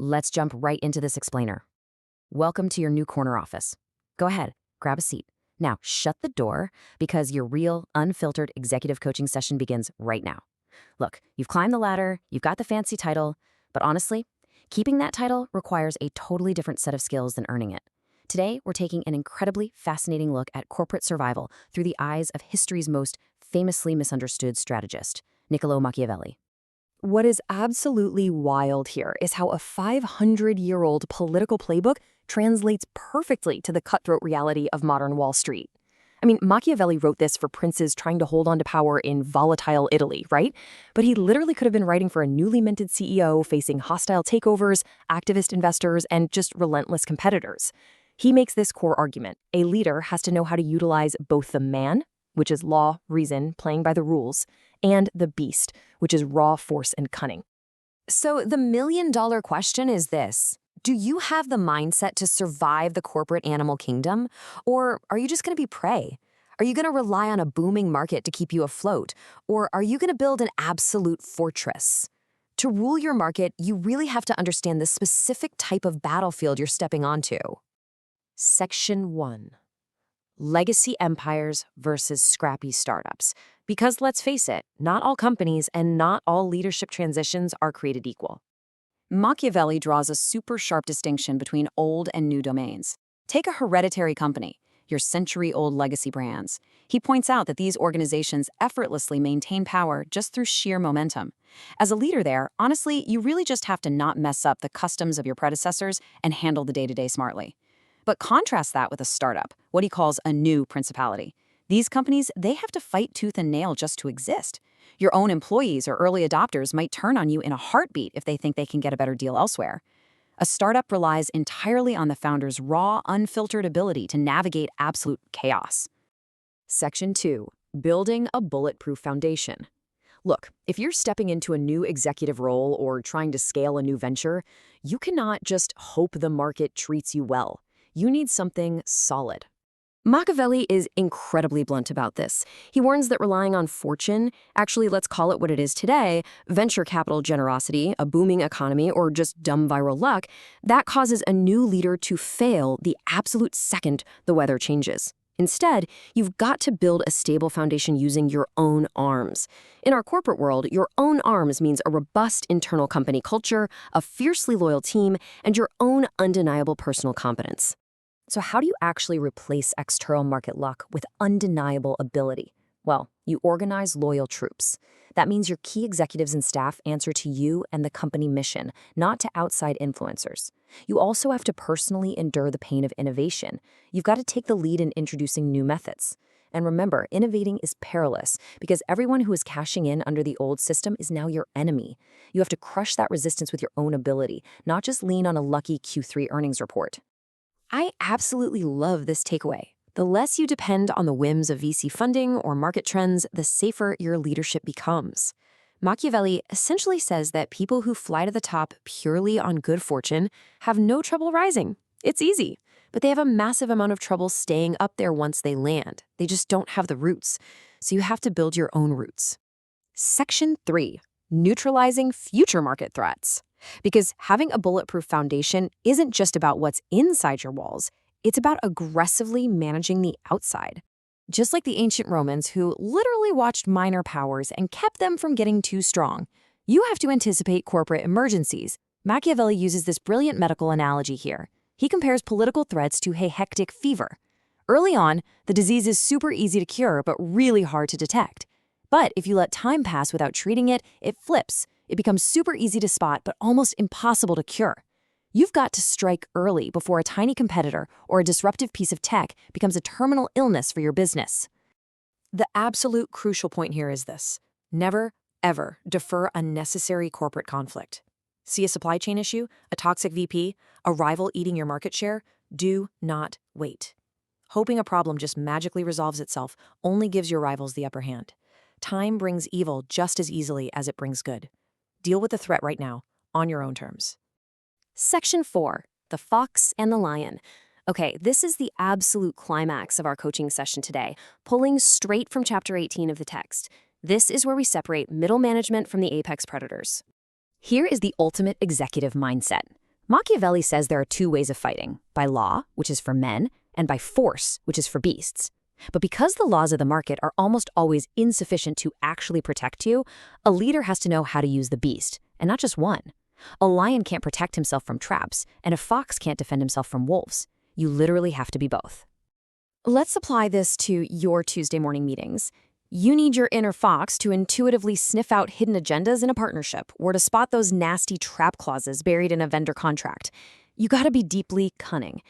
let's jump right into this explainer. Welcome to your new corner office. Go ahead, grab a seat. Now, shut the door because your real, unfiltered executive coaching session begins right now. Look, you've climbed the ladder, you've got the fancy title, but honestly, keeping that title requires a totally different set of skills than earning it. Today, we're taking an incredibly fascinating look at corporate survival through the eyes of history's most famously misunderstood strategist, Niccolo Machiavelli. What is absolutely wild here is how a 500-year-old political playbook translates perfectly to the cutthroat reality of modern Wall Street. I mean, Machiavelli wrote this for princes trying to hold on to power in volatile Italy, right? But he literally could have been writing for a newly minted CEO facing hostile takeovers, activist investors, and just relentless competitors. He makes this core argument: a leader has to know how to utilize both the man, which is law, reason, playing by the rules, and the beast, which is raw force and cunning. So the million-dollar question is this: do you have the mindset to survive the corporate animal kingdom? Or are you just going to be prey? Are you going to rely on a booming market to keep you afloat? Or are you going to build an absolute fortress? To rule your market, you really have to understand the specific type of battlefield you're stepping onto. Section 1. Legacy empires versus scrappy startups. Because let's face it, not all companies and not all leadership transitions are created equal. Machiavelli draws a super sharp distinction between old and new domains. Take a hereditary company, your century-old legacy brands. He points out that these organizations effortlessly maintain power just through sheer momentum. As a leader there, honestly, you really just have to not mess up the customs of your predecessors and handle the day-to-day smartly. But contrast that with a startup, what he calls a new principality. These companies, they have to fight tooth and nail just to exist. Your own employees or early adopters might turn on you in a heartbeat if they think they can get a better deal elsewhere. A startup relies entirely on the founder's raw, unfiltered ability to navigate absolute chaos. Section 2. Building a bulletproof foundation. Look, if you're stepping into a new executive role or trying to scale a new venture, you cannot just hope the market treats you well. You need something solid. Machiavelli is incredibly blunt about this. He warns that relying on fortune, actually let's call it what it is today, venture capital generosity, a booming economy, or just dumb viral luck, that causes a new leader to fail the absolute second the weather changes. Instead, you've got to build a stable foundation using your own arms. In our corporate world, your own arms means a robust internal company culture, a fiercely loyal team, and your own undeniable personal competence. So how do you actually replace external market luck with undeniable ability? Well, you organize loyal troops. That means your key executives and staff answer to you and the company mission, not to outside influencers. You also have to personally endure the pain of innovation. You've got to take the lead in introducing new methods. And remember, innovating is perilous because everyone who is cashing in under the old system is now your enemy. You have to crush that resistance with your own ability, not just lean on a lucky Q3 earnings report. I absolutely love this takeaway. The less you depend on the whims of VC funding or market trends, the safer your leadership becomes. Machiavelli essentially says that people who fly to the top purely on good fortune have no trouble rising. It's easy, but they have a massive amount of trouble staying up there once they land. They just don't have the roots. So you have to build your own roots. Section 3. Neutralizing future market threats. Because having a bulletproof foundation isn't just about what's inside your walls, it's about aggressively managing the outside. Just like the ancient Romans who literally watched minor powers and kept them from getting too strong, you have to anticipate corporate emergencies. Machiavelli uses this brilliant medical analogy here. He compares political threats to a hectic fever. Early on, the disease is super easy to cure but really hard to detect. But if you let time pass without treating it, it flips. It becomes super easy to spot, but almost impossible to cure. You've got to strike early before a tiny competitor or a disruptive piece of tech becomes a terminal illness for your business. The absolute crucial point here is this: never, ever defer unnecessary corporate conflict. See a supply chain issue, a toxic VP, a rival eating your market share? Do not wait. Hoping a problem just magically resolves itself only gives your rivals the upper hand. Time brings evil just as easily as it brings good. Deal with the threat right now, on your own terms. Section 4. The Fox and the Lion. Okay, this is the absolute climax of our coaching session today, pulling straight from Chapter 18 of the text. This is where we separate middle management from the apex predators. Here is the ultimate executive mindset. Machiavelli says there are two ways of fighting, by law, which is for men, and by force, which is for beasts. But because the laws of the market are almost always insufficient to actually protect you, a leader has to know how to use the beast, and not just one. A lion can't protect himself from traps, and a fox can't defend himself from wolves. You literally have to be both. Let's apply this to your Tuesday morning meetings. You need your inner fox to intuitively sniff out hidden agendas in a partnership or to spot those nasty trap clauses buried in a vendor contract. You gotta be deeply cunning.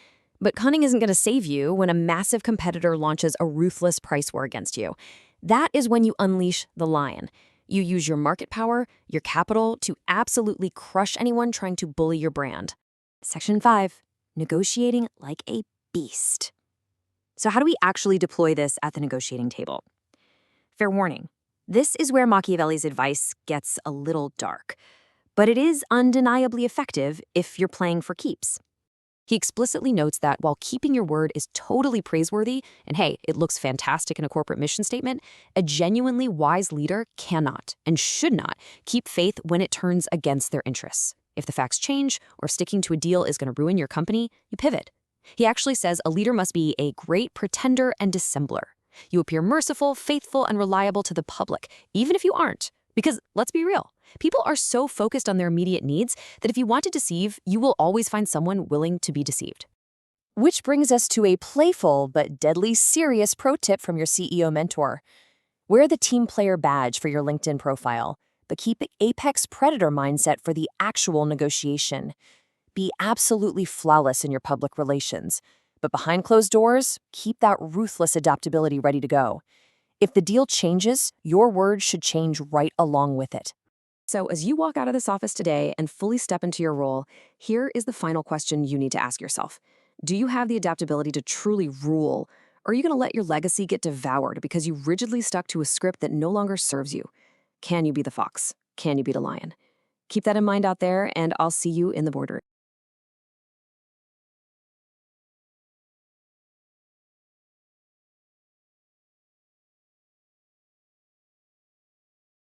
But cunning isn't gonna save you when a massive competitor launches a ruthless price war against you. That is when you unleash the lion. You use your market power, your capital, to absolutely crush anyone trying to bully your brand. Section 5. Negotiating like a beast. So how do we actually deploy this at the negotiating table? Fair warning, this is where Machiavelli's advice gets a little dark, but it is undeniably effective if you're playing for keeps. He explicitly notes that while keeping your word is totally praiseworthy, and hey, it looks fantastic in a corporate mission statement, a genuinely wise leader cannot and should not keep faith when it turns against their interests. If the facts change or sticking to a deal is going to ruin your company, you pivot. He actually says a leader must be a great pretender and dissembler. You appear merciful, faithful, and reliable to the public, even if you aren't. Because let's be real, people are so focused on their immediate needs that if you want to deceive, you will always find someone willing to be deceived. Which brings us to a playful but deadly serious pro tip from your CEO mentor. Wear the team player badge for your LinkedIn profile, but keep apex predator mindset for the actual negotiation. Be absolutely flawless in your public relations. But behind closed doors, keep that ruthless adaptability ready to go. If the deal changes, your words should change right along with it. So as you walk out of this office today and fully step into your role, here is the final question you need to ask yourself. Do you have the adaptability to truly rule, or are you going to let your legacy get devoured because you rigidly stuck to a script that no longer serves you? Can you be the fox? Can you be the lion? Keep that in mind out there, and I'll see you in the boardroom.